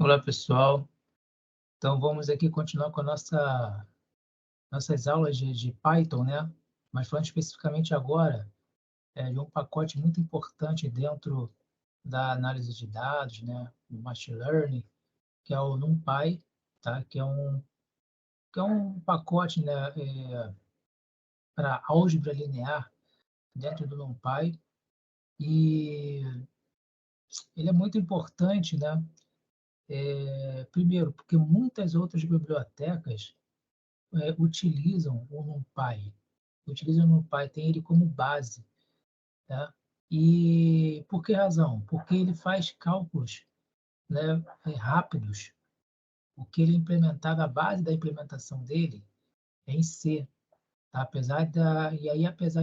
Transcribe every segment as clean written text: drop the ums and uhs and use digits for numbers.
Olá, pessoal. Então, vamos aqui continuar com nossas aulas de Python, né? Mas falando especificamente agora de um pacote muito importante dentro da análise de dados, né? Do Machine Learning, que é o NumPy, tá? Que é um pacote, né? Para álgebra linear dentro do NumPy. E ele é muito importante, né? Primeiro, porque muitas outras bibliotecas utilizam o NumPy. Utilizam o NumPy, tem ele como base. Tá? E por que razão? Porque ele faz cálculos, né, rápidos. O que ele é implementado, a base da implementação dele é em C. Tá? Apesar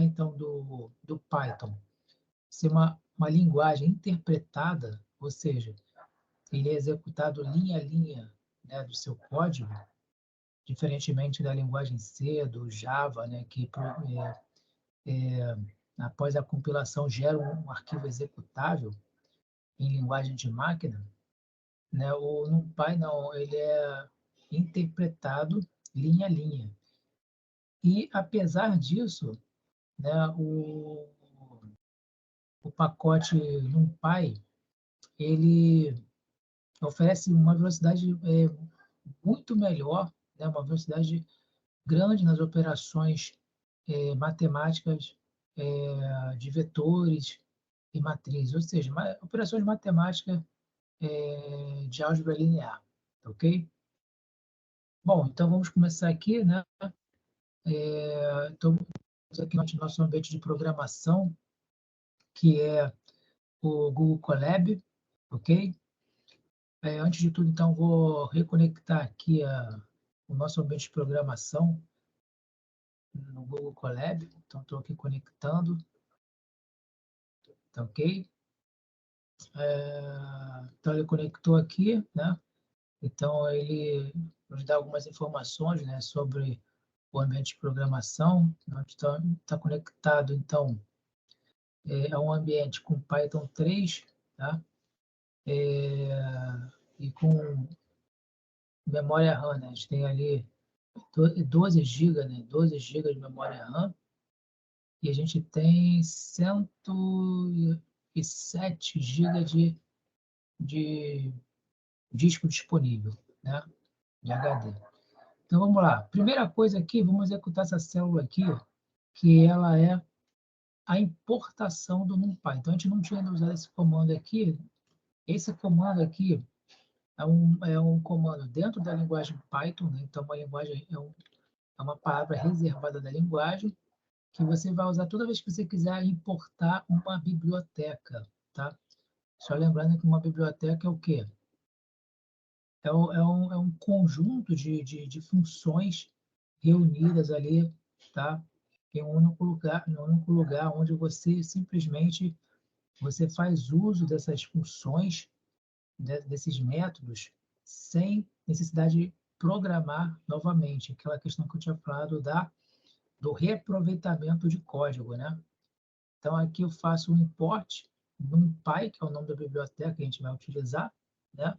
então do Python ser uma linguagem interpretada, ou seja, ele é executado linha a linha, né, do seu código, diferentemente da linguagem C, do Java, né, que após a compilação gera um arquivo executável em linguagem de máquina, né? O NumPy não, ele é interpretado linha a linha. E apesar disso, né, o pacote NumPy ele oferece uma velocidade muito melhor, né, uma velocidade grande nas operações matemáticas de vetores e matrizes, ou seja, operações matemáticas de álgebra linear, ok? Bom, então vamos começar aqui, né? Então, aqui no nosso ambiente de programação, que é o Google Colab, ok? Antes de tudo, então, vou reconectar aqui o nosso ambiente de programação no Google Colab. Então, estou aqui conectando, tá ok? Então, ele conectou aqui, né? Então, ele nos dá algumas informações, né, sobre o ambiente de programação. Está conectado, então, é um ambiente com Python 3, tá? E com memória RAM, né? A gente tem ali 12 GB, né? 12 GB de memória RAM, e a gente tem 107 GB de disco disponível, né? De HD. Então, vamos lá. Primeira coisa aqui, vamos executar essa célula aqui, que ela é a importação do NumPy. Então, a gente não tinha ainda usado esse comando aqui. Esse comando aqui é um comando dentro da linguagem Python, né? Então, uma linguagem é uma palavra reservada da linguagem que você vai usar toda vez que você quiser importar uma biblioteca, tá? Só lembrando que uma biblioteca é o quê? É um conjunto de funções reunidas ali, tá? Em um único lugar onde você simplesmente você faz uso dessas funções, desses métodos, sem necessidade de programar novamente. Aquela questão que eu tinha falado do reaproveitamento de código, né? Então, aqui eu faço um import NumPy, que é o nome da biblioteca que a gente vai utilizar, né?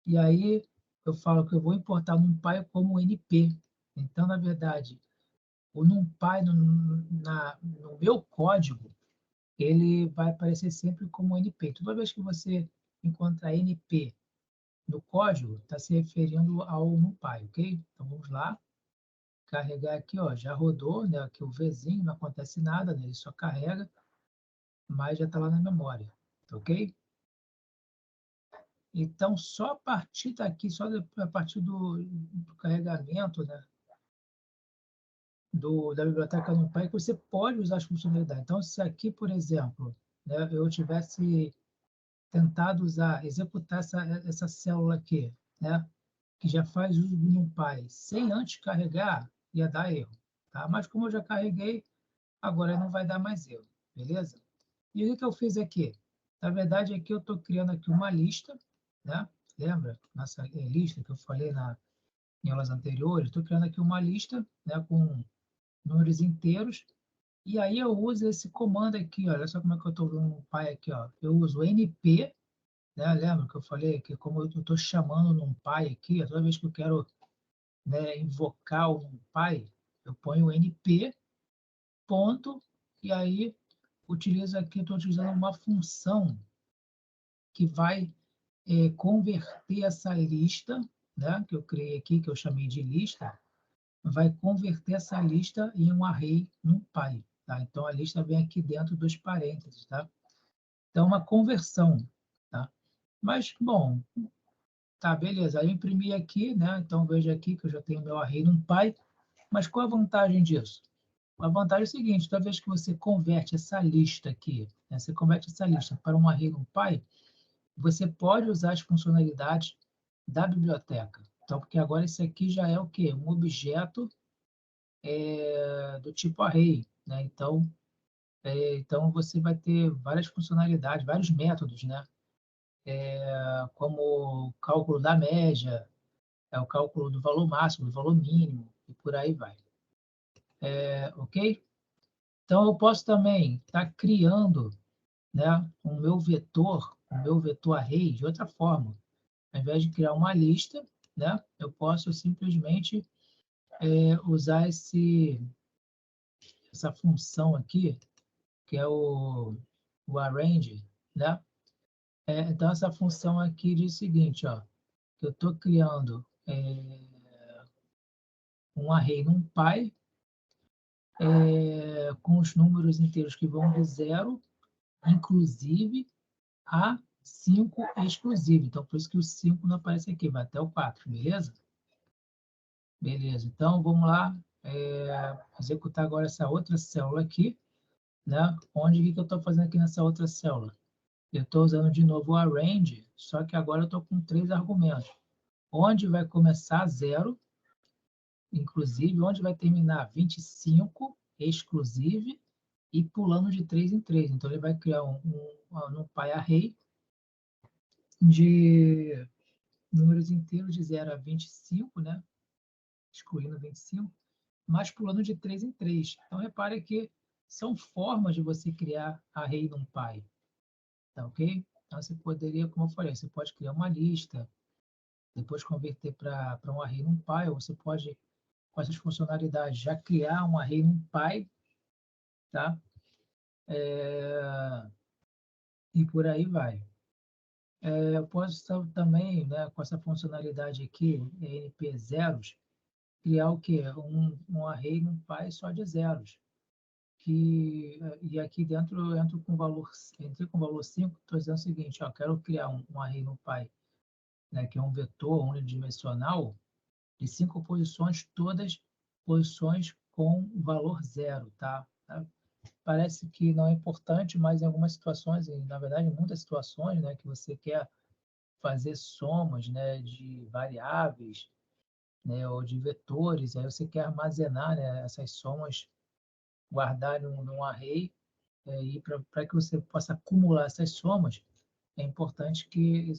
E aí eu falo que eu vou importar o NumPy como NP. Então, na verdade, o NumPy no meu código, ele vai aparecer sempre como NP. Toda vez que você encontrar NP no código, está se referindo ao NumPy, ok? Então, vamos lá. Carregar aqui, ó, já rodou, né? Aqui o Vzinho, não acontece nada, né? Ele só carrega, mas já está lá na memória, ok? Então, só a partir daqui, a partir do carregamento, né, da biblioteca NumPy, que você pode usar as funcionalidades. Então, se aqui, por exemplo, né, eu tivesse tentado executar essa célula aqui, né, que já faz uso do NumPy, sem antes carregar, ia dar erro. Tá? Mas como eu já carreguei, agora não vai dar mais erro, beleza? E o que eu fiz aqui? Na verdade, aqui eu estou criando aqui uma lista, né? Lembra? Nossa lista que eu falei em aulas anteriores? Estou criando aqui uma lista, né, com números inteiros. E aí eu uso esse comando aqui, olha só como é que eu estou usando o pai aqui, ó. Eu uso np, né? Lembra que eu falei que como eu estou chamando num pai aqui, toda vez que eu quero, né, invocar o NumPy, eu ponho o NP, ponto, e aí utilizo aqui, estou utilizando uma função que vai converter essa lista, né, que eu criei aqui, que eu chamei de lista, vai converter essa lista em um array NumPy, tá? Então, a lista vem aqui dentro dos parênteses, tá? Então, uma conversão, tá? Mas, bom, tá, beleza. Aí eu imprimi aqui, né? Então, veja aqui que eu já tenho meu array NumPy, mas qual a vantagem disso? A vantagem é o seguinte, toda vez que você converte essa lista aqui, né, você converte essa lista para um array NumPy, você pode usar as funcionalidades da biblioteca. Então, porque agora esse aqui já é o quê? Um objeto do tipo array, né? Então, você vai ter várias funcionalidades, vários métodos, né? Como o cálculo da média, o cálculo do valor máximo, do valor mínimo, e por aí vai. Ok? Então, eu posso também estar criando, né, o meu vetor array de outra forma. Ao invés de criar uma lista, né, eu posso simplesmente usar essa função aqui, que é o arrange, né? Então, essa função aqui diz o seguinte, ó, que eu estou criando um array NumPy com os números inteiros que vão do 0, inclusive, a 5 exclusivo. Então, por isso que o 5 não aparece aqui, vai até o 4, beleza? Beleza, então vamos lá executar agora essa outra célula aqui, né? Onde que eu estou fazendo aqui nessa outra célula? Eu estou usando de novo o arrange, só que agora eu estou com 3 argumentos. Onde vai começar 0, inclusive, onde vai terminar 25, exclusive, e pulando de 3 em 3. Então, ele vai criar um NumPy array de números inteiros de 0 a 25, né? Excluindo 25, mas pulando de 3 em 3. Então, repare que são formas de você criar array NumPy, tá ok? Então, você poderia, como eu falei, você pode criar uma lista, depois converter para um array NumPy, ou você pode, com essas funcionalidades, já criar um array NumPy, tá? E por aí vai. Eu posso também, né, com essa funcionalidade aqui, NP zeros, criar o quê? Um array NumPy só de zeros. E aqui dentro eu entro com valor, entrei com valor 5, estou dizendo o seguinte, ó, quero criar um array NumPy, né, que é um vetor unidimensional de 5 posições, todas posições com valor zero, tá? Parece que não é importante, mas em algumas situações, e na verdade em muitas situações, né, que você quer fazer somas, né, de variáveis, né, ou de vetores, aí você quer armazenar, né, essas somas, guardar num array, e para que você possa acumular essas somas, é importante que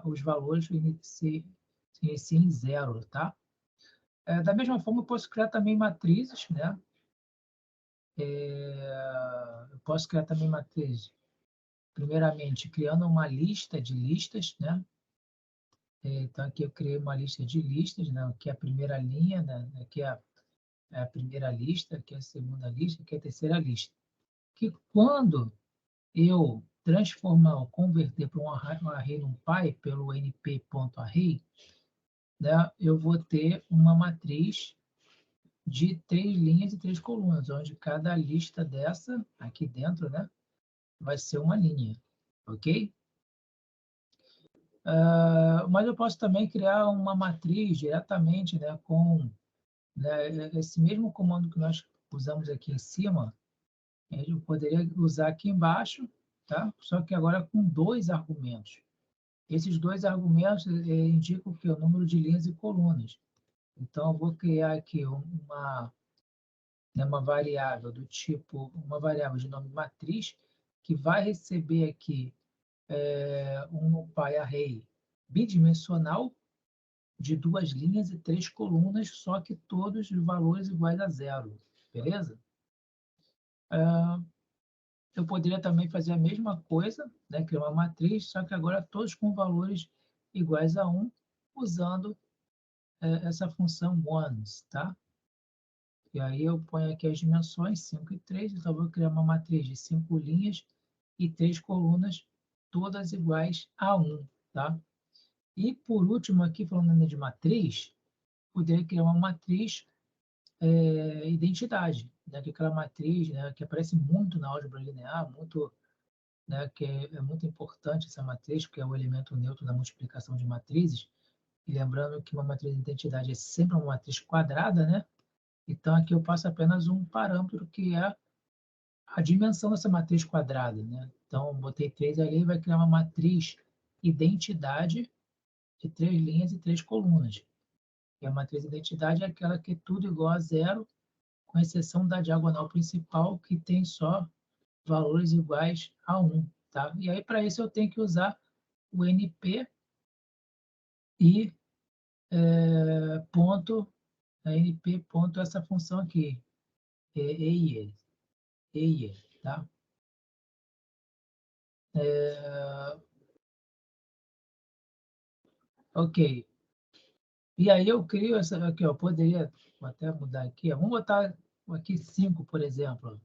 os valores se iniciem em zero, tá? Da mesma forma, eu posso criar também matrizes, né? Eu posso criar também matrizes, primeiramente, criando uma lista de listas, né? Então, aqui eu criei uma lista de listas, né? Aqui é a primeira linha, né? Aqui é a primeira lista, aqui é a segunda lista, aqui é a terceira lista. Que quando eu transformar ou converter para um array NumPy pelo np.array, né? Eu vou ter uma matriz de 3 linhas e 3 colunas, onde cada lista dessa, aqui dentro, né, vai ser uma linha, ok? Mas eu posso também criar uma matriz diretamente, né, com, né, esse mesmo comando que nós usamos aqui em cima, eu poderia usar aqui embaixo, tá? Só que agora com 2 argumentos. Esses 2 argumentos indicam que é o número de linhas e colunas. Então, eu vou criar aqui uma variável do tipo, uma variável de nome matriz, que vai receber aqui um NumPy array bidimensional de 2 linhas e 3 colunas, só que todos os valores iguais a zero, beleza? eu poderia também fazer a mesma coisa, né? Criar uma matriz, só que agora todos com valores iguais a 1, usando essa função ones, tá? E aí eu ponho aqui as dimensões, 5 e 3, então eu vou criar uma matriz de 5 linhas e 3 colunas, todas iguais a 1, tá? E por último aqui, falando de matriz, poderia criar uma matriz identidade, né? Que é aquela matriz, né, que aparece muito na álgebra linear, muito, né, que é muito importante essa matriz, porque é o elemento neutro da multiplicação de matrizes. E lembrando que uma matriz de identidade é sempre uma matriz quadrada, né? Então aqui eu passo apenas um parâmetro que é a dimensão dessa matriz quadrada, né? Então botei 3 ali, vai criar uma matriz identidade de 3 linhas e 3 colunas. E a matriz identidade é aquela que é tudo igual a zero, com exceção da diagonal principal, que tem só valores iguais a 1, tá? E aí, para isso, eu tenho que usar o NP e ponto, NP ponto essa função aqui, EIE, tá? Ok. E aí eu crio essa aqui, ó, poderia, vou até mudar aqui, ó, vamos botar aqui 5, por exemplo.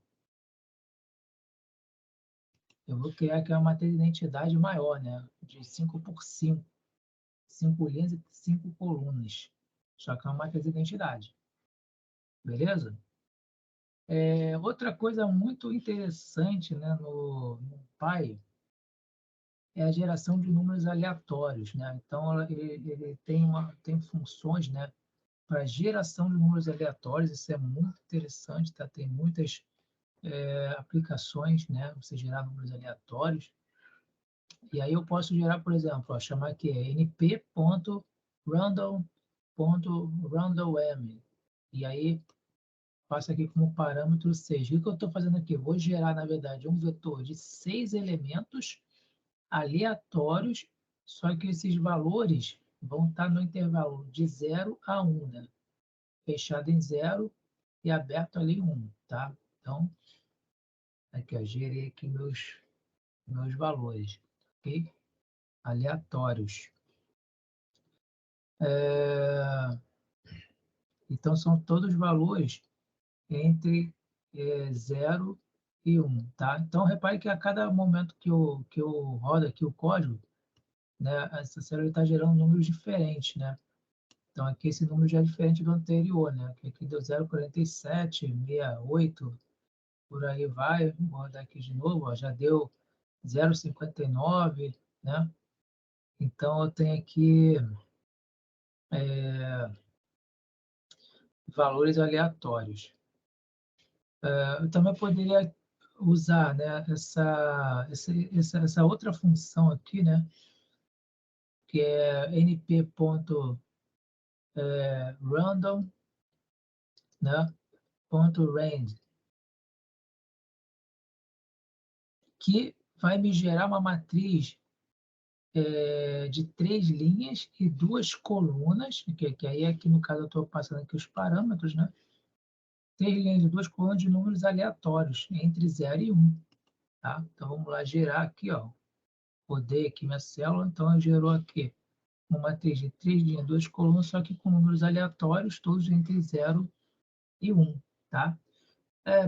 Eu vou criar aqui uma matriz de identidade maior, né? De 5 por 5. 5 linhas e 5 colunas. Só que é uma matriz de identidade. Beleza? Outra coisa muito interessante, né, no Py é a geração de números aleatórios, né? Então, ele tem funções, né, para geração de números aleatórios. Isso é muito interessante, tá? Tem muitas aplicações, né? Você gerar números aleatórios. E aí eu posso gerar, por exemplo, ó, chamar aqui np.random.randomM. E aí passo aqui como parâmetro 6. O que eu estou fazendo aqui? Eu vou gerar, na verdade, um vetor de 6 elementos aleatórios, só que esses valores vão estar no intervalo de 0 a 1, né? Fechado em 0 e aberto ali em 1, tá? Então, aqui, eu gerei aqui meus valores, ok? Aleatórios. Então, são todos valores entre 0 e 1, tá? Então, repare que a cada momento que eu rodo aqui o código, né, essa célula está gerando números diferentes, né? Então, aqui esse número já é diferente do anterior, né? Que aqui deu 0,47, 68, por aí vai. Vou rodar aqui de novo, ó, já deu 0,59, né? Então, eu tenho aqui valores aleatórios. Eu também poderia usar, né, essa outra função aqui, né, que é np.random, né, .range, que vai me gerar uma matriz de 3 linhas e 2 colunas, que aí aqui no caso eu estou passando aqui os parâmetros, né, 3 linhas e 2 colunas de números aleatórios, entre 0 e 1. Tá? Então vamos lá gerar aqui, ó. Rodei aqui minha célula, então gerou aqui uma matriz de 3 linhas, 2 colunas, só que com números aleatórios, todos entre 0 e 1, tá?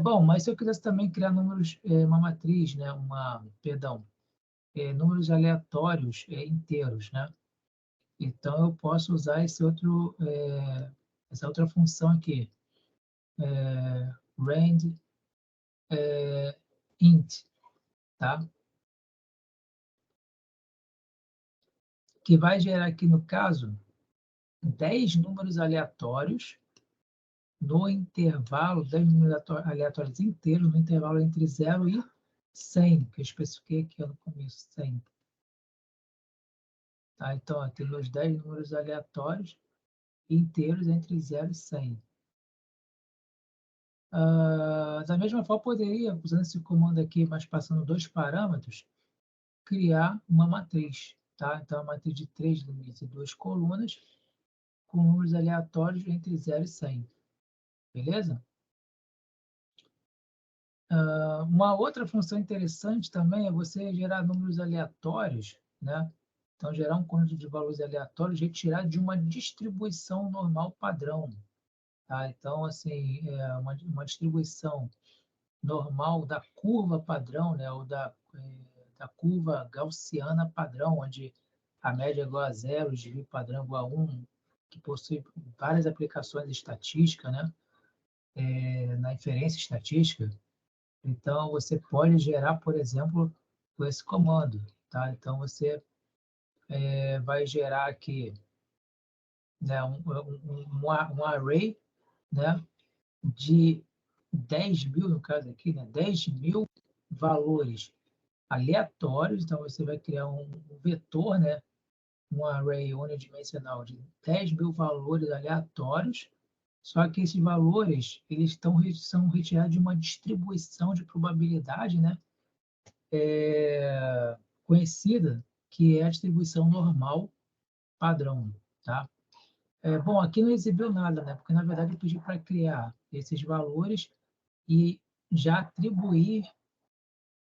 Bom, mas se eu quisesse também criar números, uma matriz, né, perdão, números aleatórios inteiros, né? Então eu posso usar essa outra função aqui, rand int, tá? Que vai gerar aqui no caso 10 números aleatórios no intervalo, 10 números aleatórios inteiros, no intervalo entre 0 e 100, que eu especifiquei aqui no começo, 100. Tá? Então, aqui meus 10 números aleatórios inteiros entre 0 e 100. Da mesma forma, poderia, usando esse comando aqui, mas passando dois parâmetros, criar uma matriz. Tá? Então, uma matriz de 3 linhas e 2 colunas, com números aleatórios entre 0 e 100. Beleza? Uma outra função interessante também é você gerar números aleatórios, né? Então, gerar um conjunto de valores aleatórios retirado de uma distribuição normal padrão, tá? Então, assim, uma distribuição normal da curva padrão, né? Ou da curva gaussiana padrão, onde a média é igual a zero, o desvio padrão é igual a 1, que possui várias aplicações estatísticas, né? Na inferência estatística. Então, você pode gerar, por exemplo, com esse comando, tá? Então, você vai gerar aqui, né, um array, né, de 10.000, no caso aqui, né, 10.000 valores aleatórios. Então, você vai criar um vetor, né, um array unidimensional de 10.000 valores aleatórios, só que esses valores eles são retirados de uma distribuição de probabilidade, né, conhecida, que é a distribuição normal padrão, tá? Bom, aqui não exibiu nada, né? Porque na verdade eu pedi para criar esses valores e já atribuir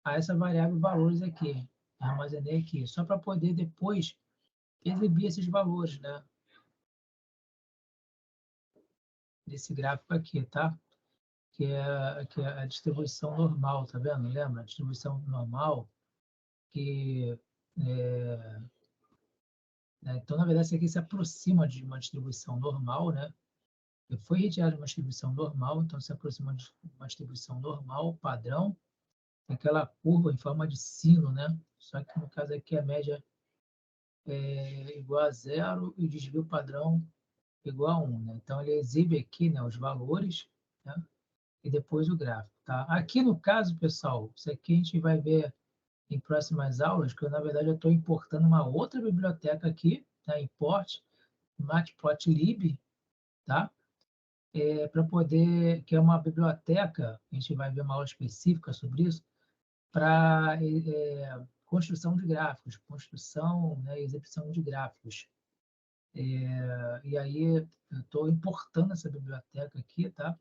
a essa variável valores aqui. Armazenei aqui, só para poder depois exibir esses valores, né? Desse gráfico aqui, tá? Que é a distribuição normal, tá vendo? Lembra? A distribuição normal que então, na verdade, isso aqui se aproxima de uma distribuição normal, né? Foi retirado de uma distribuição normal, então se aproxima de uma distribuição normal, padrão, aquela curva em forma de sino, né? Só que no caso aqui a média é igual a zero e o desvio padrão igual a 1, né? Então ele exibe aqui, né, os valores, né? E depois o gráfico, tá? Aqui no caso, pessoal, isso aqui a gente vai ver em próximas aulas, que eu, na verdade eu estou importando uma outra biblioteca aqui, tá? Import matplotlib, tá? Para poder, que é uma biblioteca, a gente vai ver uma aula específica sobre isso, para construção de gráficos, construção, né, exibição de gráficos. E aí eu estou importando essa biblioteca aqui, tá?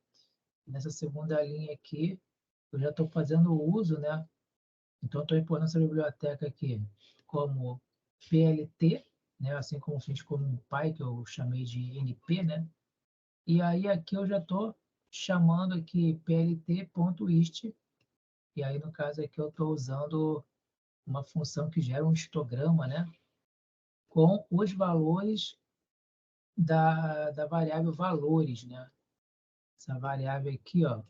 Nessa segunda linha aqui, eu já estou fazendo o uso, né? Então, estou importando essa biblioteca aqui como PLT, né? Assim como fiz com o pai, que eu chamei de NP, né? E aí aqui eu já estou chamando aqui plt.ist, e aí no caso aqui eu estou usando uma função que gera um histograma, né? Com os valores da variável valores, né? Essa variável aqui, ó,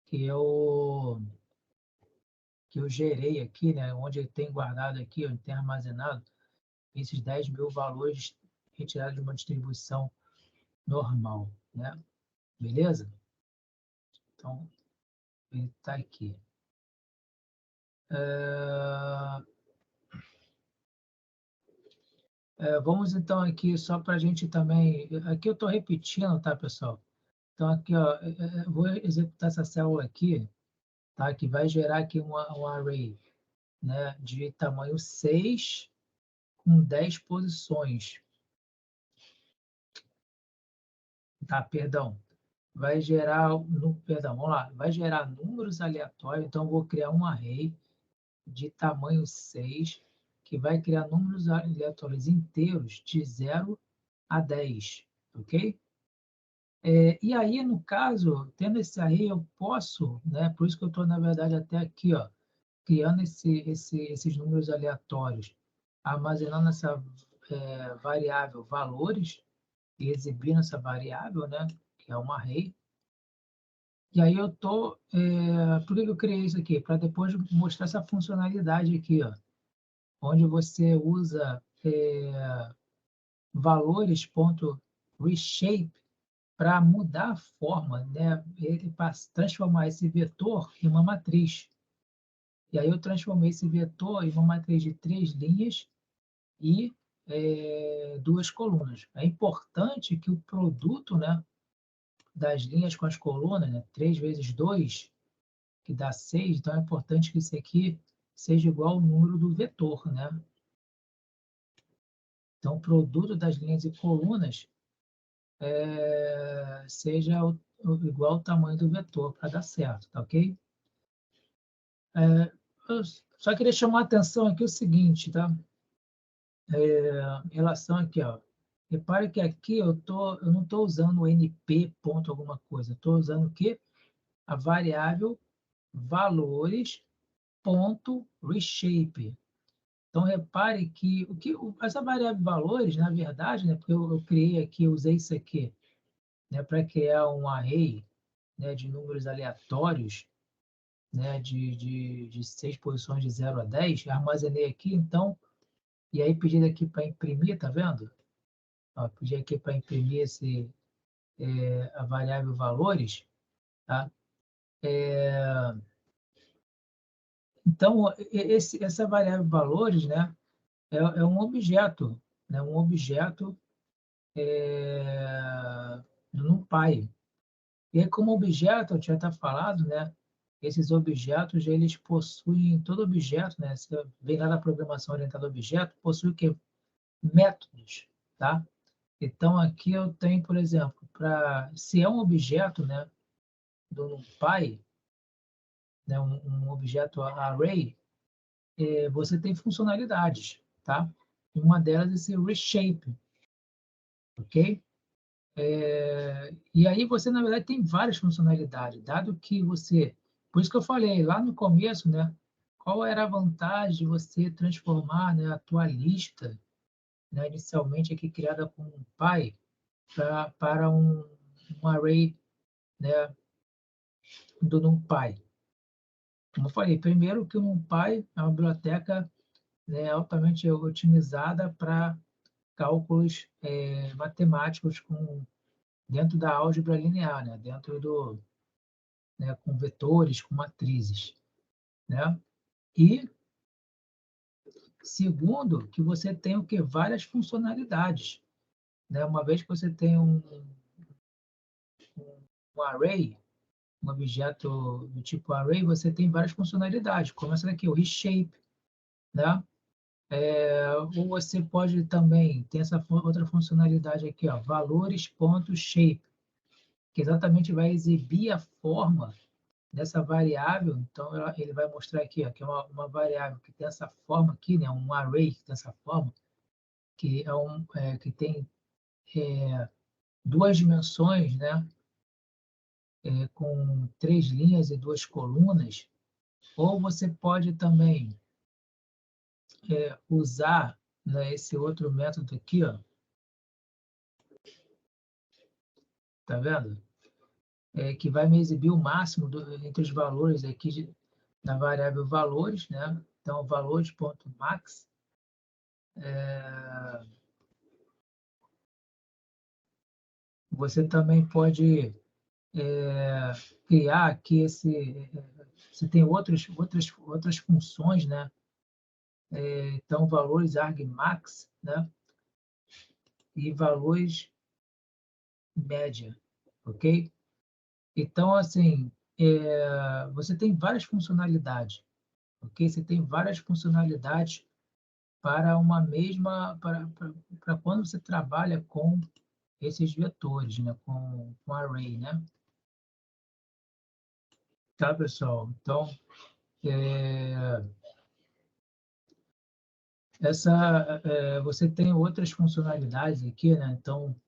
que eu gerei aqui, né? Onde ele tem guardado aqui, onde tem armazenado esses 10.000 valores retirados de uma distribuição normal, né? Beleza? Então, ele está aqui. Vamos então aqui, só para a gente também... Aqui eu estou repetindo, tá, pessoal? Então, aqui, ó, vou executar essa célula aqui, tá? Que vai gerar aqui um array, né? De tamanho 6 com 10 posições. Tá, perdão. Vai gerar, perdão, vamos lá. Vai gerar números aleatórios, então eu vou criar um array de tamanho 6 que vai criar números aleatórios inteiros de 0 a 10, ok? E aí, no caso, tendo esse array, eu posso, né? Por isso que eu estou, na verdade, até aqui, ó, criando esses números aleatórios, armazenando essa variável valores e exibindo essa variável, né? Que é um array. E aí eu tô, por que eu criei isso aqui? Para depois mostrar essa funcionalidade aqui, ó, onde você usa valores.reshape para mudar a forma, né? Para transformar esse vetor em uma matriz. E aí eu transformei esse vetor em uma matriz de 3 linhas e 2 colunas. É importante que o produto, né, das linhas com as colunas, né, 3 vezes 2, que dá 6, então é importante que isso aqui seja igual ao número do vetor, né? Então, o produto das linhas e colunas seja igual ao tamanho do vetor para dar certo, tá ok? Eu só queria chamar a atenção aqui o seguinte, tá? Em relação aqui, ó. Repare que aqui eu não estou usando o NP ponto alguma coisa. Estou usando o quê? A variável valores ponto reshape. Então, repare que, essa variável valores, na verdade, né, porque eu criei aqui, eu usei isso aqui, né, para criar um array, né, de números aleatórios, né, de 6 posições de 0 a 10, armazenei aqui, então, e aí pedi aqui para imprimir, tá vendo? Ó, pedi aqui para imprimir a variável valores, tá? Então, essa variável valores, né, é um objeto, né, um objeto do NumPy. E aí, como objeto, eu já está falado, né, esses objetos, eles possuem, todo objeto, né, se vem lá da programação orientada a objeto, possui o quê? Métodos, tá? Então, aqui eu tenho, por exemplo, se é um objeto, né, do NumPy, né, um objeto array, você tem funcionalidades, tá? E uma delas é esse reshape, ok? E aí você, na verdade, tem várias funcionalidades, dado que você... Por isso que eu falei lá no começo, né? Qual era a vantagem de você transformar, né, a tua lista, né, inicialmente aqui criada com um pai, para um array, né, do NumPy. Como eu falei, primeiro que o NumPy é uma biblioteca, né, altamente otimizada para cálculos matemáticos dentro da álgebra linear, né, dentro né, com vetores, com matrizes, né? E segundo, que você tem o que várias funcionalidades, né? Uma vez que você tem um array, um objeto do tipo array, você tem várias funcionalidades, como essa daqui, o reshape, né? Ou você pode também ter essa outra funcionalidade aqui, ó, valores.shape, que exatamente vai exibir a forma dessa variável. Então, ele vai mostrar aqui, ó, que é uma variável que tem essa forma aqui, né, um array que tem essa forma, que tem duas dimensões, né, com 3 linhas e 2 colunas. Ou você pode também usar, né, esse outro método aqui, ó, tá vendo? Que vai me exibir o máximo entre os valores aqui da variável valores, né? Então, valores.max. Você também pode criar aqui você tem outras funções, né? Então, valores argmax, né? E valores média, ok? Então, assim, você tem várias funcionalidades, ok? Você tem várias funcionalidades para uma mesma, para quando você trabalha com esses vetores, né? Com array, né? Tá, pessoal? Então, é, você tem outras funcionalidades aqui, né? Então,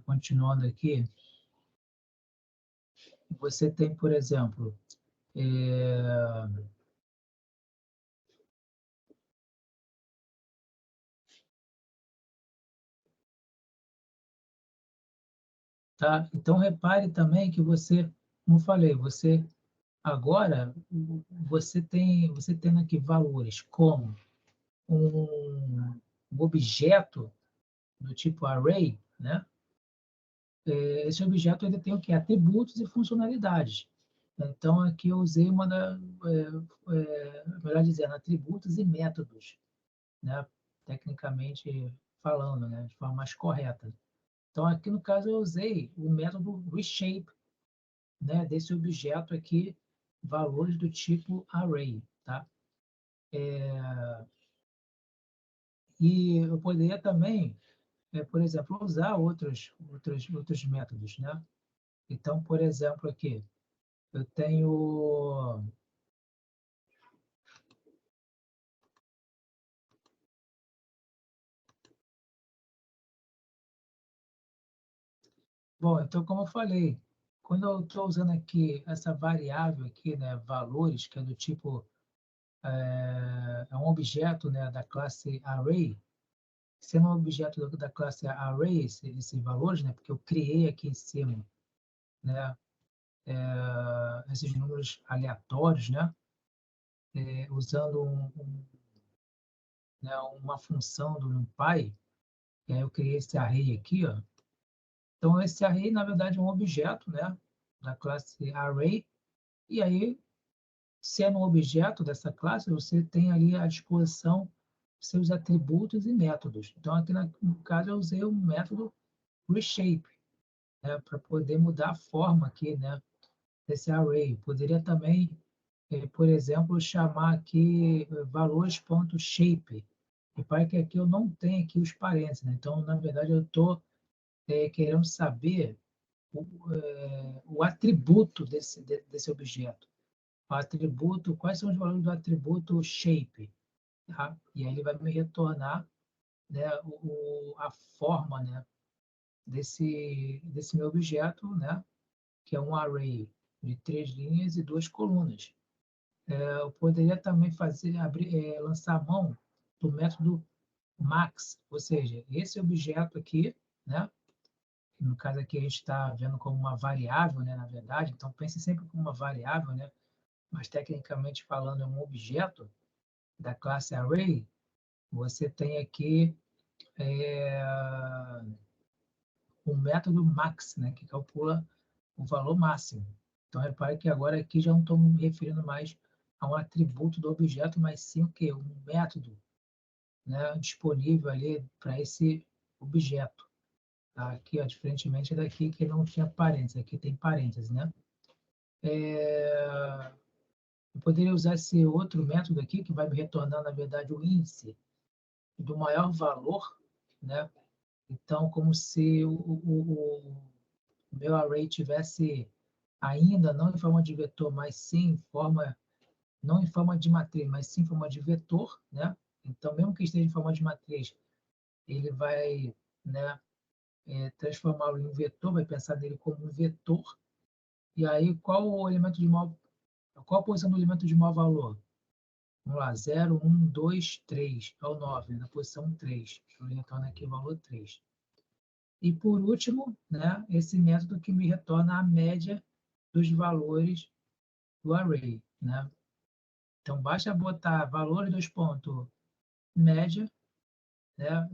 continuando aqui, você tem, por exemplo, tá? Então, repare também que você, como eu falei, você agora, você tem aqui valores como um objeto do tipo array, né? Esse objeto ele tem o quê? Atributos e funcionalidades. Então, aqui eu usei melhor dizendo, atributos e métodos, né? Tecnicamente falando, né? De forma mais correta. Então, aqui no caso, eu usei o método reshape, né? Desse objeto aqui, valores do tipo array, tá? E eu poderia também, por exemplo, usar outros métodos, né? Então, por exemplo, aqui, eu tenho Bom, então, como eu falei, quando eu estou usando aqui essa variável aqui, né, valores, que é do tipo, é um objeto, né, da classe array, sendo um objeto da classe array, esses valores, né, porque eu criei aqui em cima, né, esses números aleatórios, né, usando né, uma função do NumPy, e aí eu criei esse array aqui, ó. Então, esse array, na verdade, é um objeto, né, da classe array, e aí, sendo um objeto dessa classe, você tem ali à disposição seus atributos e métodos. Então, aqui no caso, eu usei o método reshape, né, para poder mudar a forma aqui, né, desse array. Poderia também, por exemplo, chamar aqui valores.shape. Repare que aqui eu não tenho aqui os parênteses, né? Então, na verdade, eu estou querendo saber o atributo desse objeto. O atributo, quais são os valores do atributo shape? Tá? E aí ele vai me retornar, né, a forma, né, desse meu objeto, né, que é um array de 3 linhas e 2 colunas. Eu poderia também lançar a mão do método max, ou seja, esse objeto aqui, né, no caso aqui a gente está vendo como uma variável, né, na verdade, então pense sempre como uma variável, né, mas tecnicamente falando é um objeto da classe array. Você tem aqui é, o método max, né, que calcula o valor máximo. Então, repare que agora aqui já não estou me referindo mais a um atributo do objeto, mas sim o quê? Um método, né, disponível ali para esse objeto. Tá? Aqui, ó, diferentemente daqui que não tinha parênteses, aqui tem parênteses, né? Eu poderia usar esse outro método aqui, que vai me retornar, na verdade, o índice do maior valor, né? Então, como se o meu array tivesse ainda não em forma de vetor, mas sim em forma, não em forma de matriz, mas sim em forma de vetor, né? Então, mesmo que esteja em forma de matriz, ele vai, né, transformá-lo em vetor, vai pensar nele como um vetor. E aí, qual a posição do elemento de maior valor? Vamos lá, 0, 1, 2, 3, é o 9, na posição 3. Então, ele retorna aqui o valor 3. E por último, né, esse método que me retorna a média dos valores do array, né? Então basta botar valores dois pontos média, né,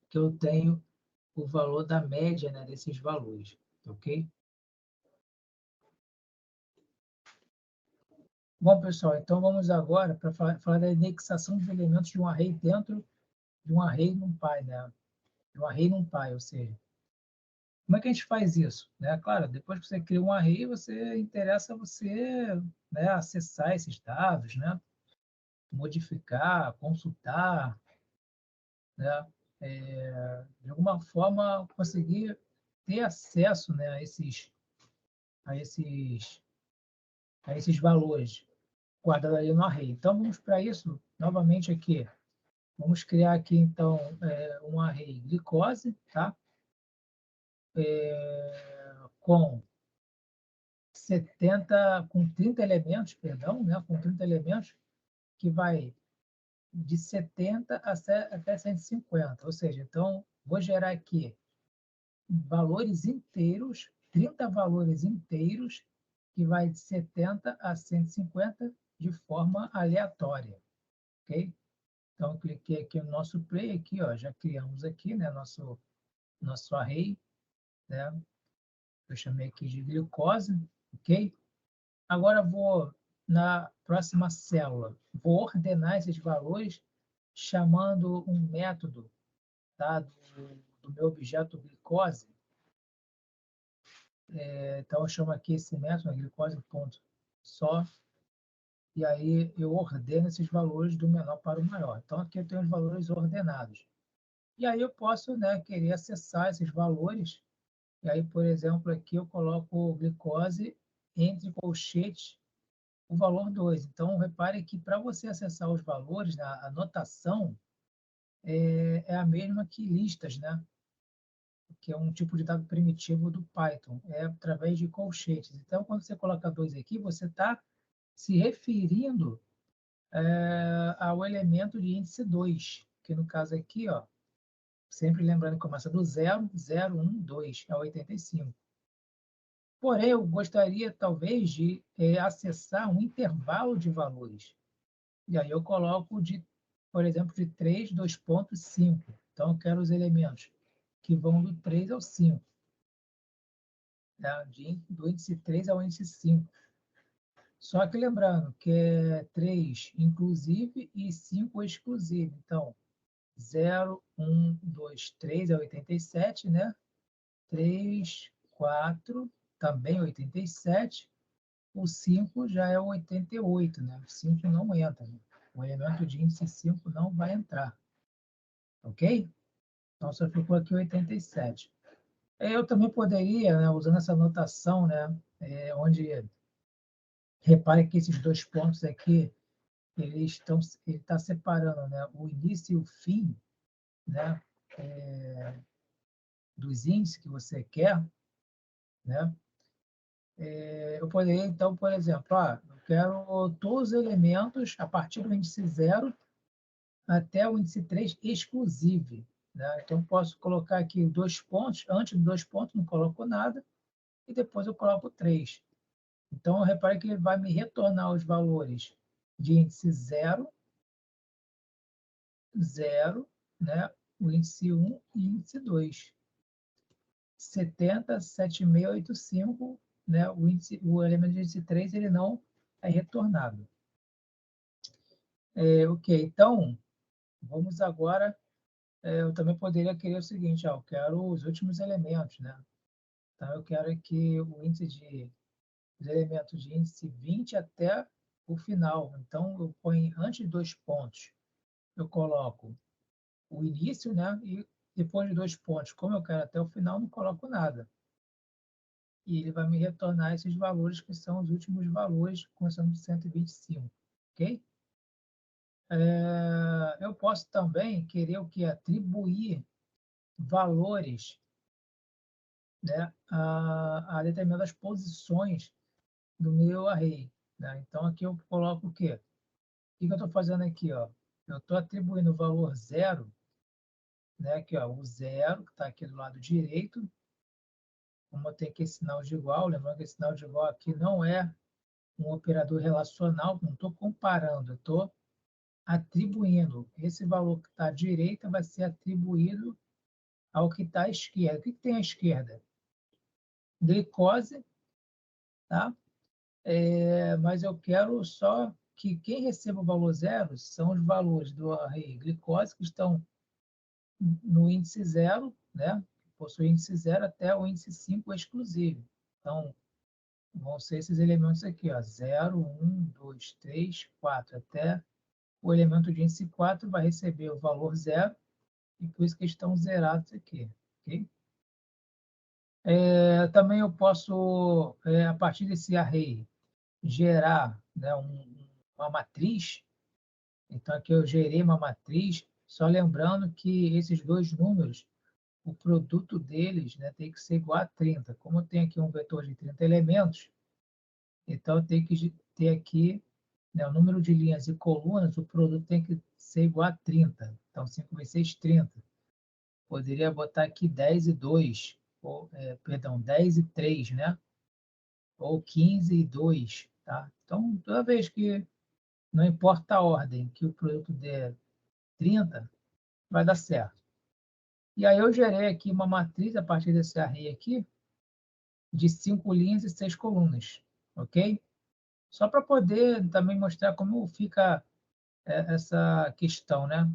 que eu tenho o valor da média, né, desses valores, ok? Bom, pessoal, então vamos agora para falar da indexação dos elementos de um array dentro de um array NumPy, né? De um array NumPy, ou seja, como é que a gente faz isso? Né? Claro, depois que você cria um array, interessa você, né, acessar esses dados, né? Modificar, consultar, né? De alguma forma conseguir ter acesso, né, a esses, a esses valores guardados ali no array. Então, vamos para isso, novamente aqui. Vamos criar aqui, então, um array glicose, tá? Com 30 elementos, perdão, né? Com 30 elementos, que vai de 70 até 150. Ou seja, então, vou gerar aqui valores inteiros, 30 valores inteiros, que vai de 70 a 150 de forma aleatória, ok? Então, cliquei aqui no nosso play, aqui, ó, já criamos aqui, né, nosso array, né? Eu chamei aqui de glicose, ok? Agora vou na próxima célula, vou ordenar esses valores chamando um método, tá, do meu objeto glicose. Então, eu chamo aqui esse método, glicose.só, e aí eu ordeno esses valores do menor para o maior. Então, aqui eu tenho os valores ordenados. E aí eu posso, né, querer acessar esses valores. E aí, por exemplo, aqui eu coloco glicose entre colchetes o valor 2. Então, repare que para você acessar os valores, a notação é a mesma que listas, né? que é um tipo de dado primitivo do Python, é através de colchetes. Então, quando você coloca 2 aqui, você está se referindo ao elemento de índice 2, que no caso aqui, ó, sempre lembrando que começa do 0, 0, 1, 2, é 85. Porém, eu gostaria, talvez, de acessar um intervalo de valores. E aí eu coloco, por exemplo, de 3, 2,5. Então, eu quero os elementos que vão do 3 ao 5. Tá? Do índice 3 ao índice 5. Só que lembrando que é 3 inclusive e 5 exclusivo. Então, 0, 1, 2, 3 é 87, né? 3, 4, também 87. O 5 já é o 88, né? O 5 não entra. Né? O elemento de índice 5 não vai entrar. Ok? Então, só ficou aqui 87. Eu também poderia, né, usando essa notação, né, onde repare que esses 2 pontos aqui, ele está separando, né, o início e o fim, né, dos índices que você quer, né? Eu poderia, então, por exemplo, eu quero todos os elementos a partir do índice 0 até o índice 3 exclusive. Né? Então, posso colocar aqui 2 pontos, antes de 2 pontos não coloco nada, e depois eu coloco 3. Então, repare que ele vai me retornar os valores de índice 0, 0, né? O índice 1 e índice 2. 70, 7685, né? O elemento de índice 3 ele não é retornado. Ok, então, vamos agora. Eu também poderia querer o seguinte, eu quero os últimos elementos, né? Então, eu quero aqui os elementos de índice 20 até o final. Então, eu ponho antes de 2 pontos, eu coloco o início, né? E depois de 2 pontos, como eu quero até o final, não coloco nada. E ele vai me retornar esses valores que são os últimos valores, começando de 125, ok? Eu posso também querer o que? Atribuir valores, né, a determinadas posições do meu array. Né? Então, aqui eu coloco o quê? O que eu estou fazendo aqui? Ó? Eu estou atribuindo o valor 0, né? Aqui, ó, o 0, que está aqui do lado direito, como eu tenho aqui esse sinal de igual, lembrando que esse sinal de igual aqui não é um operador relacional, não estou comparando, eu estou atribuindo. Esse valor que está à direita vai ser atribuído ao que está à esquerda. O que tem à esquerda? Glicose, tá? Mas eu quero só que quem receba o valor 0 são os valores do array glicose que estão no índice 0, né? Possui índice 0 até o índice 5 exclusivo. Então, vão ser esses elementos aqui, ó, 0, 1, 2, 3, 4, até o elemento de índice 4 vai receber o valor 0, e por isso que estão zerados aqui, ok? Também eu posso, a partir desse array, gerar, né, uma matriz. Então, aqui eu gerei uma matriz, só lembrando que esses dois números, o produto deles, né, tem que ser igual a 30. Como eu tenho aqui um vetor de 30 elementos, então eu tenho que ter aqui, né, o número de linhas e colunas, o produto tem que ser igual a 30. Então, 5 vezes 6, 30. Poderia botar aqui 10 e 2, ou, perdão, 10 e 3, né? Ou 15 e 2, tá? Então, toda vez que, não importa a ordem, que o produto der 30, vai dar certo. E aí eu gerei aqui uma matriz a partir desse array aqui, de 5 linhas e 6 colunas, ok? Só para poder também mostrar como fica essa questão, né?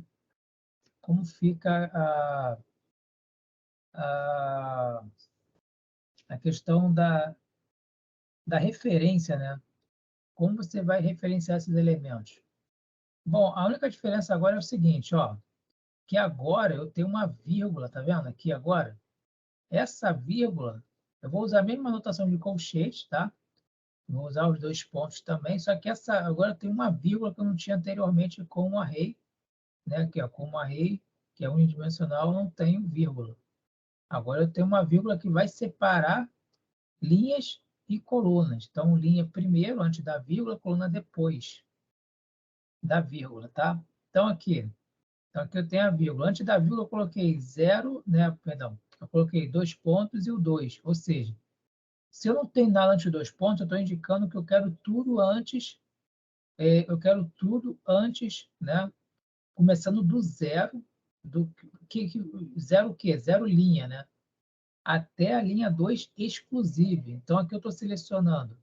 Como fica a, a questão da referência, né? Como você vai referenciar esses elementos? Bom, a única diferença agora é o seguinte, ó, que agora eu tenho uma vírgula, tá vendo aqui agora? Essa vírgula, eu vou usar a mesma notação de colchete, tá? Vou usar os 2 pontos também, só que essa agora tem uma vírgula que eu não tinha anteriormente com o array, né? Aqui, ó, com o array, que é unidimensional, não tem vírgula. Agora eu tenho uma vírgula que vai separar linhas e colunas. Então, linha primeiro, antes da vírgula, coluna depois da vírgula, tá? Então, aqui eu tenho a vírgula. Antes da vírgula, eu coloquei zero, né? Perdão, eu coloquei 2 pontos e o 2. Ou seja, se eu não tenho nada antes de 2 pontos, eu estou indicando que eu quero tudo antes, né? Começando do zero, zero o quê? Zero linha, né? Até a linha 2 exclusive. Então, aqui eu estou selecionando,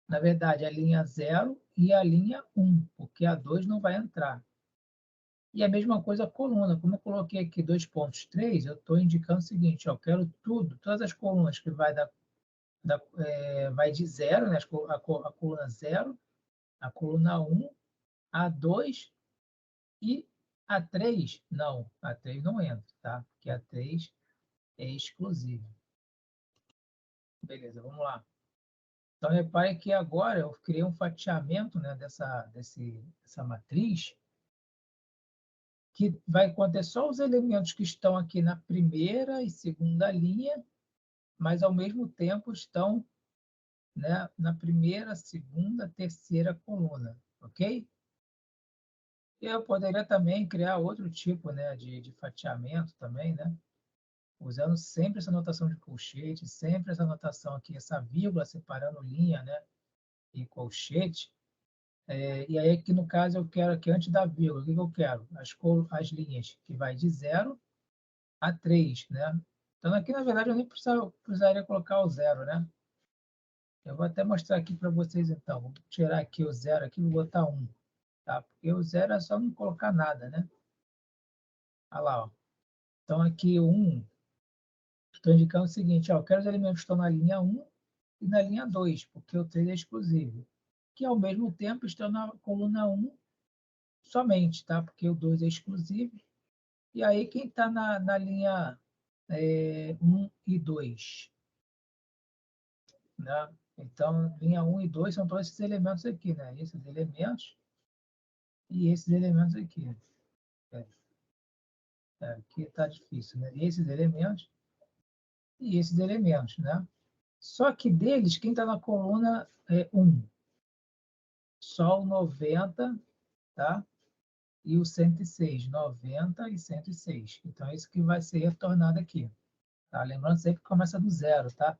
na verdade, a linha 0 e a linha 1, porque a 2 não vai entrar. E a mesma coisa a coluna. Como eu coloquei aqui 2,3, eu estou indicando o seguinte, ó, eu quero todas as colunas que vai de 0, né, a coluna 0, a coluna 1, a 2 e a 3. Não, a 3 não entra, tá? Porque a 3 é exclusiva. Beleza, vamos lá. Então, repare que agora eu criei um fatiamento, né, dessa matriz, que vai conter só os elementos que estão aqui na primeira e segunda linha, mas ao mesmo tempo estão, né, na primeira, segunda, terceira coluna, ok? E eu poderia também criar outro tipo, né, de fatiamento também, né? Usando sempre essa notação de colchete, sempre essa notação aqui, essa vírgula separando linha, né, e colchete. E aí, aqui no caso, eu quero que antes da vírgula, o que eu quero? As linhas que vai de 0 a 3, né? Então, aqui, na verdade, eu nem precisaria colocar o 0, né? Eu vou até mostrar aqui para vocês, então. Vou tirar aqui o 0, aqui, vou botar 1, tá? Porque o 0 é só não colocar nada, né? Olha lá, ó. Então, aqui o 1, estou indicando o seguinte, ó, eu quero os elementos que estão na linha 1 e na linha 2, porque o 3 é exclusivo. Que, ao mesmo tempo, estão na coluna 1 somente, tá? Porque o 2 é exclusivo. E aí, quem está na linha 1 e 2? Né? Então, linha 1 e 2 são todos esses elementos aqui, né? Esses elementos e esses elementos aqui. É, aqui está difícil, né? Esses elementos e esses elementos, né? Só que deles, quem está na coluna é 1? Só o 90, tá? E o 106, 90 e 106. Então, é isso que vai ser retornado aqui. Tá? Lembrando sempre que começa do zero, tá?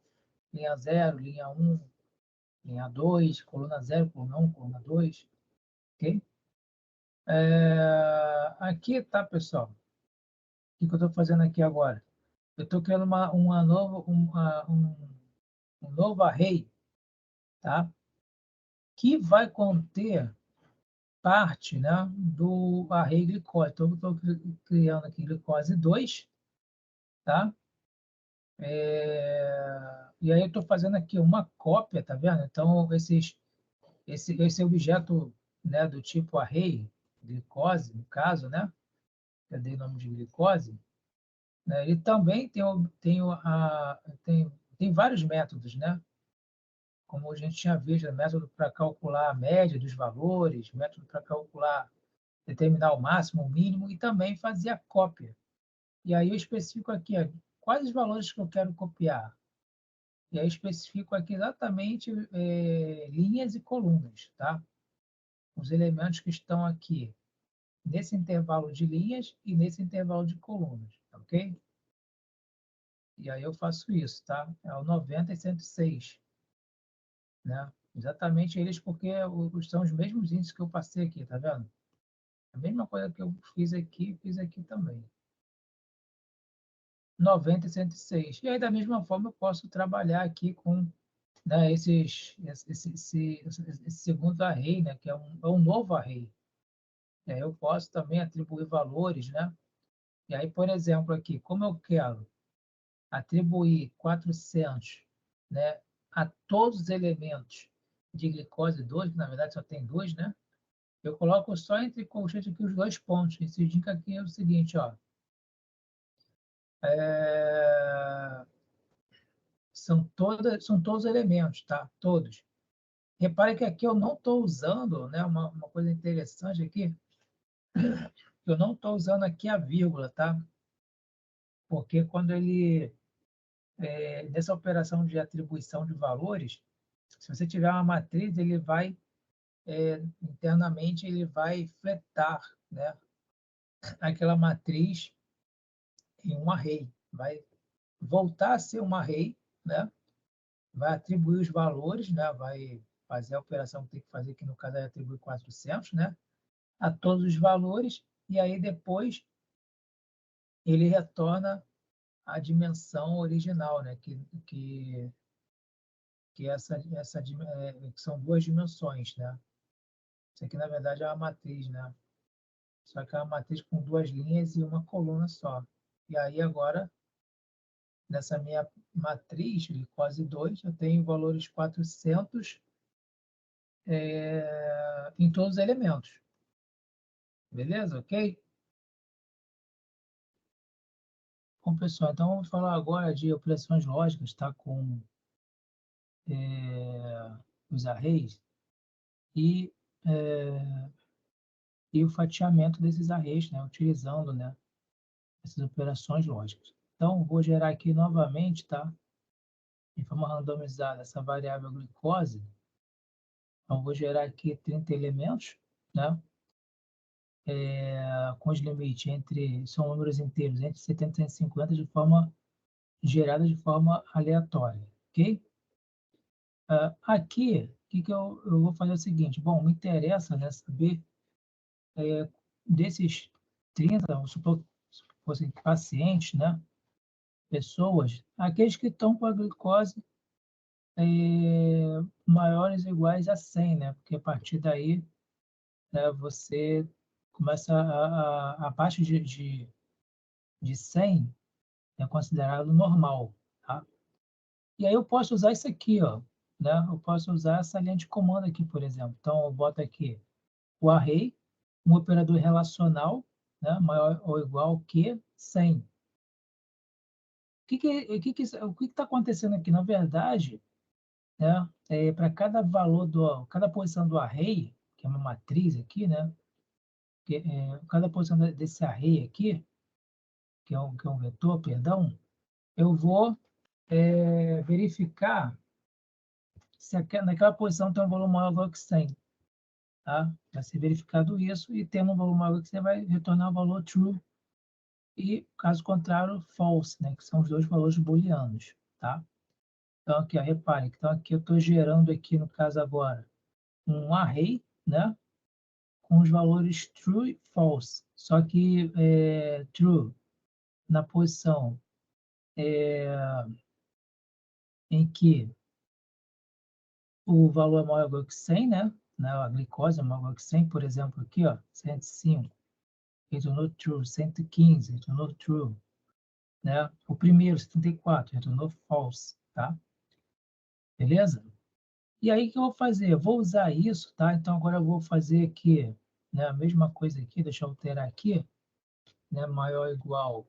Linha 0, linha 1, linha 2, coluna 0, coluna 1, coluna 2, ok? Aqui, tá, pessoal? O que eu estou fazendo aqui agora? Eu estou criando um novo array, tá? Que vai conter parte, né, do array glicose. Então, eu estou criando aqui glicose 2, tá? E aí eu estou fazendo aqui uma cópia, tá vendo? Então, esse objeto, né, do tipo array, glicose, no caso, né? Eu dei o nome de glicose, né? Ele também tem vários métodos, né? Como a gente tinha visto, método para calcular a média dos valores, método para calcular, determinar o máximo, o mínimo, e também fazer a cópia. E aí eu especifico aqui, ó, quais os valores que eu quero copiar. E aí eu especifico aqui exatamente linhas e colunas, tá? Os elementos que estão aqui nesse intervalo de linhas e nesse intervalo de colunas, ok? E aí eu faço isso, tá? É o 90 e 106, né? Exatamente eles, porque são os mesmos índices que eu passei aqui, tá vendo? A mesma coisa que eu fiz aqui também. 90 e 106. E aí, da mesma forma, eu posso trabalhar aqui com, né, esse segundo array, né, que é um novo array. E aí eu posso também atribuir valores, né? E aí, por exemplo, aqui, como eu quero atribuir 400, né, a todos os elementos de glicose 2, que na verdade só tem 2, né? Eu coloco só entre colchetes aqui os 2 pontos. Isso indica aqui é o seguinte, ó. São todos elementos, tá? Todos. Repare que aqui eu não estou usando, né? Uma coisa interessante aqui, eu não estou usando aqui a vírgula, tá? Porque quando ele nessa operação de atribuição de valores, se você tiver uma matriz, ele vai, internamente, ele vai fletar, né, aquela matriz em um array, vai voltar a ser um array, né, vai atribuir os valores, né, vai fazer a operação que tem que fazer, que no caso é atribuir 400, né, a todos os valores, e aí depois ele retorna a dimensão original, né, que que são duas dimensões, né? Isso aqui, na verdade, é uma matriz, né? Só que é uma matriz com duas linhas e uma coluna só. E aí, agora, nessa minha matriz, glicose 2, eu tenho valores 400 em todos os elementos. Beleza? Ok? Bom, pessoal, então vamos falar agora de operações lógicas, tá? Com os arrays e, é, e o fatiamento desses arrays, né? Utilizando, né, essas operações lógicas. Então, vou gerar aqui novamente, tá? De forma randomizada, essa variável glicose. Então, vou gerar aqui 30 elementos, né? Com os limites são números inteiros, entre 70 e 150, gerada de forma aleatória, ok? Aqui, o que eu vou fazer é o seguinte, bom, me interessa, né, saber desses 30, vamos supor que fossem pacientes, né, pessoas, aqueles que estão com a glicose maiores ou iguais a 100, né? Porque a partir daí, né, você começa abaixo de 100 é considerado normal, tá? E aí eu posso usar isso aqui, ó, né? Eu posso usar essa linha de comando aqui, por exemplo. Então, eu boto aqui o array, um operador relacional, né, maior ou igual que 100. O que está acontecendo aqui? Na verdade, né, para cada cada posição do array, que é uma matriz aqui, né, cada posição desse array aqui, que é um vetor, perdão, eu vou verificar se naquela posição tem um valor maior ou igual que 100. Tá? Vai ser verificado isso, e tendo um valor maior que 100, vai retornar o valor true, e, caso contrário, false, né, que são os dois valores booleanos. Tá? Então, aqui, ó, reparem, então aqui eu estou gerando, aqui, no caso agora, um array, né, com os valores true e false. Só que true na posição em que o valor é maior ou igual que 100, né? A glicose é maior ou igual que 100, por exemplo, aqui, ó, 105, retornou true, 115, retornou true, né? O primeiro, 74, retornou false, tá? Beleza? E aí, o que eu vou fazer? Eu vou usar isso, tá? Então, agora eu vou fazer aqui, né, a mesma coisa aqui, deixa eu alterar aqui, né, maior ou igual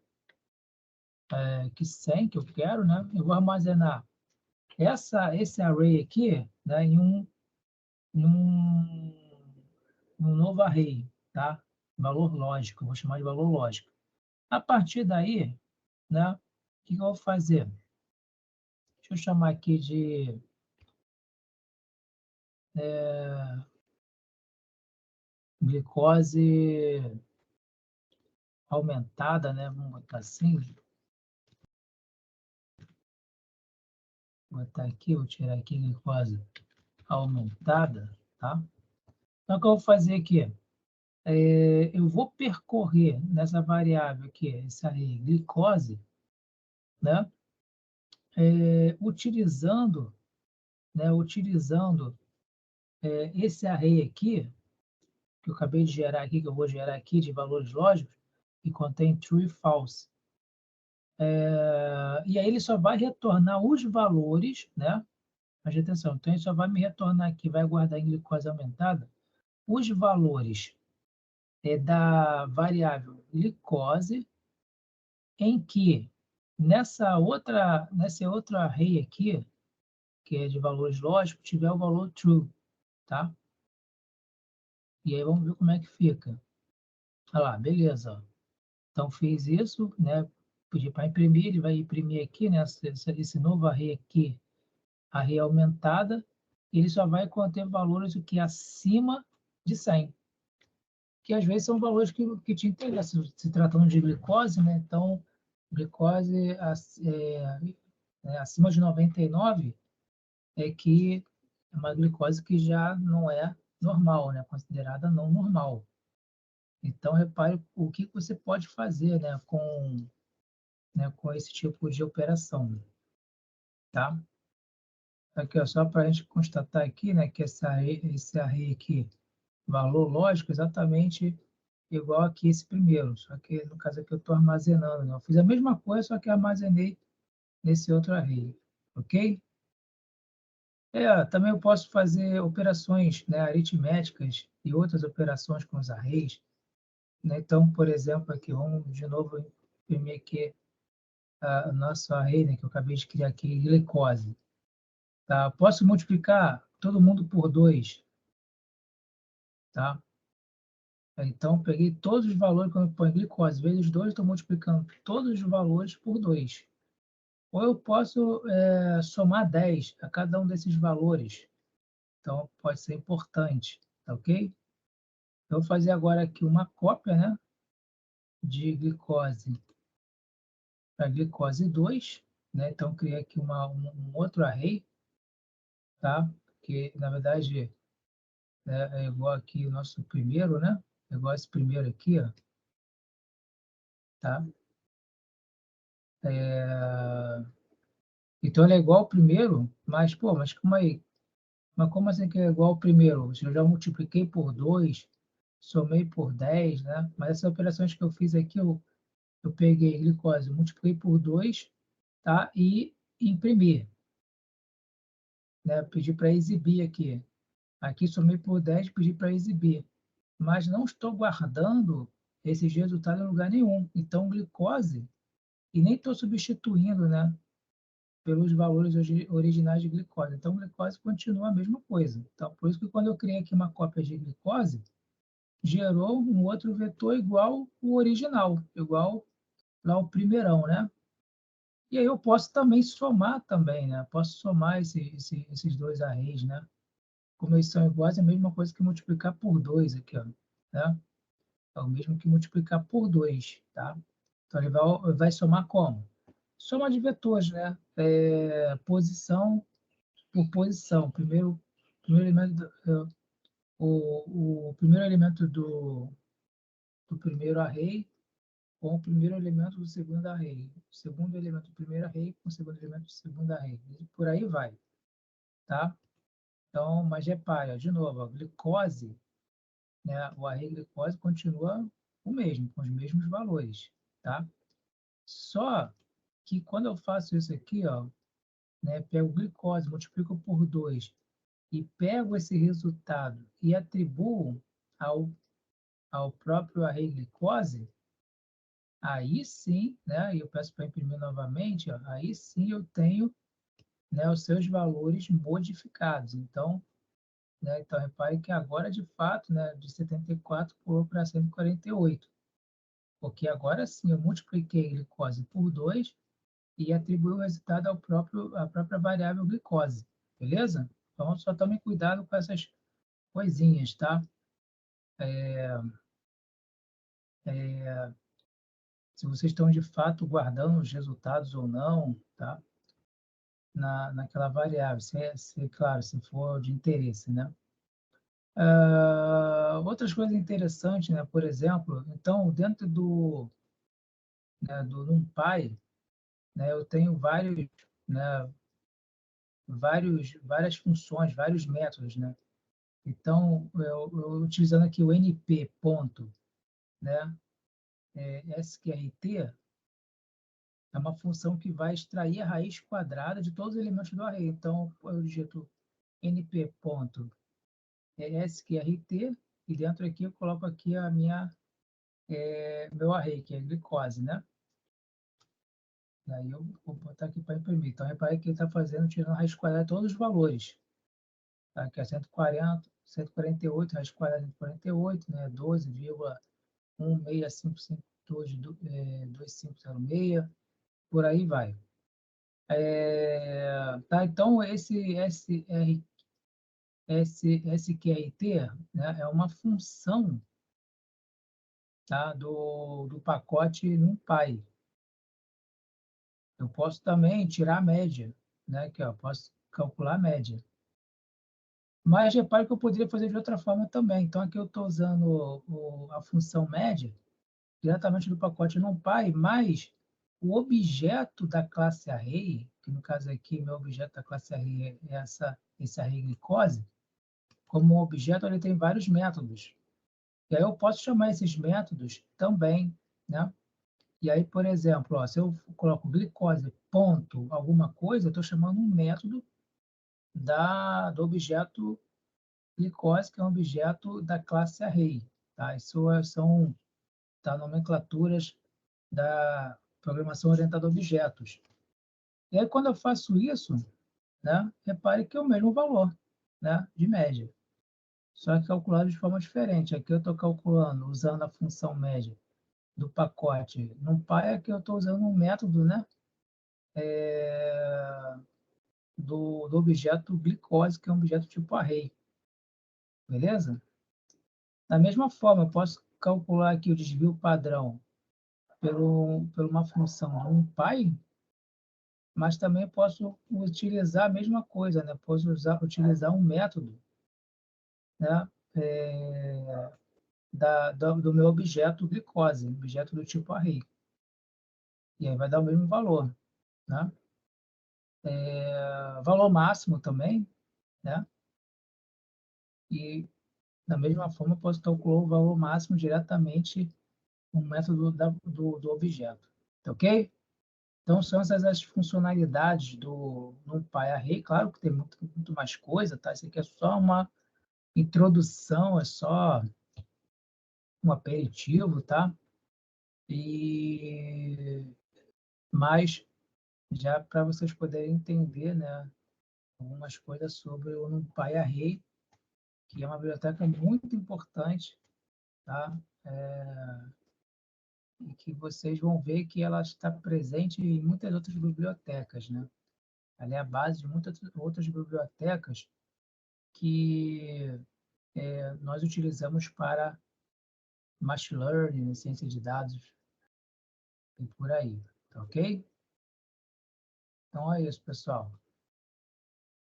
que 100, que eu quero, né? Eu vou armazenar esse array aqui, né, num, num novo array, tá? Valor lógico, eu vou chamar de valor lógico. A partir daí, né, o que eu vou fazer? Deixa eu chamar aqui de glicose aumentada, né? Vamos botar assim. Vou botar aqui, vou tirar aqui glicose aumentada, tá? Então, o que eu vou fazer aqui? Eu vou percorrer nessa variável aqui, esse array glicose, né? Utilizando, né? Esse array aqui, que eu acabei de gerar aqui, que eu vou gerar aqui de valores lógicos, que contém true e false. E aí ele só vai retornar os valores, né? Preste atenção, então ele só vai me retornar aqui, vai guardar em glicose aumentada, os valores da variável glicose, em que nesse outro array aqui, que é de valores lógicos, tiver o valor true, tá? E aí vamos ver como é que fica. Olha lá, beleza. Ó. Então fiz isso, né? pedir para imprimir, ele vai imprimir aqui, né, esse novo array aqui, array aumentada, ele só vai conter valores o que acima de 100, que às vezes são valores que te interessam, se tratando de glicose, né? Então, glicose acima de 99 é que é uma glicose que já não é normal, né? Considerada não normal. Então, repare o que você pode fazer, né, com esse tipo de operação, tá? Aqui, ó, só para a gente constatar aqui, né, que esse array aqui, valor lógico, exatamente igual aqui esse primeiro, só que no caso aqui eu estou armazenando, né? Eu fiz a mesma coisa, só que armazenei nesse outro array, ok? Também eu posso fazer operações, né, aritméticas e outras operações com os arrays, né? Então, por exemplo, aqui, vamos de novo imprimir aqui o nosso array, né, que eu acabei de criar aqui, glicose. Tá? Posso multiplicar todo mundo por 2, tá? Então, peguei todos os valores, quando eu ponho glicose vezes 2, estou multiplicando todos os valores por 2. Ou eu posso somar 10 a cada um desses valores. Então, pode ser importante, tá ok? Eu vou fazer agora aqui uma cópia, né, de glicose para glicose 2, né? Então, criei aqui um outro array, tá? Que, na verdade, é igual aqui o nosso primeiro, né? É igual esse primeiro aqui, ó, tá? Então, ele é igual ao primeiro, mas, pô, mas como aí? Mas como assim que é igual ao primeiro? Eu já multipliquei por 2, somei por 10, né? Mas essas operações que eu fiz aqui, eu peguei glicose, multipliquei por 2, tá? E imprimi, né? Pedi para exibir aqui. Aqui somei por 10, pedi para exibir. Mas não estou guardando esses resultados em lugar nenhum. Então, glicose, e nem estou substituindo, né, pelos valores originais de glicose. Então, glicose continua a mesma coisa. Então, por isso que quando eu criei aqui uma cópia de glicose, gerou um outro vetor igual o original, igual lá o primeirão, né? E aí eu posso também somar também, né? Posso somar esses dois arrays, né? Como eles são iguais, é a mesma coisa que multiplicar por 2 aqui, ó, né? É o mesmo que multiplicar por 2, tá? Então, ele vai somar como? Soma de vetores, né? Posição por posição. Primeiro elemento, o primeiro elemento do primeiro array com o primeiro elemento do segundo array. O segundo elemento do primeiro array com o segundo elemento do segundo array. E por aí vai, tá? Então, mas repare, ó, de novo, a glicose, né? O array glicose continua o mesmo, com os mesmos valores, tá? Só que quando eu faço isso aqui, ó, né, pego glicose, multiplico por 2 e pego esse resultado e atribuo ao próprio array glicose, aí sim, né, e eu peço para imprimir novamente, ó, aí sim eu tenho, né, os seus valores modificados. Então, né, então repare que agora, de fato, né, de 74 pulou para 148, porque agora sim eu multipliquei glicose por 2 e atribuir o resultado à própria variável glicose, beleza? Então, só tome cuidado com essas coisinhas, tá? Se vocês estão, de fato, guardando os resultados ou não, tá? Naquela variável, claro, se for de interesse, né? Outras coisas interessantes, né? Por exemplo, então, dentro do NumPy, né, eu tenho né, várias funções, vários métodos, né? Então, eu utilizando aqui o np ponto, né, sqrt, é uma função que vai extrair a raiz quadrada de todos os elementos do array. Então, eu digito np ponto sqrt e dentro aqui eu coloco aqui meu array, que é glicose, né? Daí eu vou botar aqui para imprimir. Então, repare que ele está fazendo, tirando a raiz quadrada de todos os valores. Tá? Que é 140, 148, raiz quadrada de 148, né? 12,0 165522506, por aí vai. Tá? Então, esse SQRT, né, é uma função, tá, do pacote NumPy. Eu posso também tirar a média, né? Aqui, ó, posso calcular a média. Mas repare que eu poderia fazer de outra forma também. Então, aqui eu estou usando a função média diretamente do pacote NumPy, mas o objeto da classe array, que no caso aqui, meu objeto da classe array é esse array glicose, como objeto ele tem vários métodos. E aí eu posso chamar esses métodos também, né? E aí, por exemplo, ó, se eu coloco glicose ponto alguma coisa, eu estou chamando um método do objeto glicose, que é um objeto da classe array. Tá? Isso são nomenclaturas da programação orientada a objetos. E aí, quando eu faço isso, né, repare que é o mesmo valor, né, de média, só que calculado de forma diferente. Aqui eu estou calculando usando a função média do pacote NumPy, aqui eu estou usando um método, né, do objeto glicose, que é um objeto tipo array. Beleza? Da mesma forma, eu posso calcular aqui o desvio padrão por uma função NumPy, mas também posso utilizar a mesma coisa, né? Posso utilizar um método, né? Do meu objeto glicose, objeto do tipo array. E aí vai dar o mesmo valor, né? Valor máximo também, né? E da mesma forma, eu posso calcular o valor máximo diretamente no método do objeto. Tá ok? Então, são essas as funcionalidades do NumPy Array. Claro que tem muito mais coisa, tá? Isso aqui é só uma introdução, é só um aperitivo, tá? Mas já para vocês poderem entender, né, algumas coisas sobre o NumPy Array, que é uma biblioteca muito importante, tá? E que vocês vão ver que ela está presente em muitas outras bibliotecas, né? Ela é a base de muitas outras bibliotecas que nós utilizamos para machine learning, ciência de dados e por aí, tá ok? Então é isso, pessoal.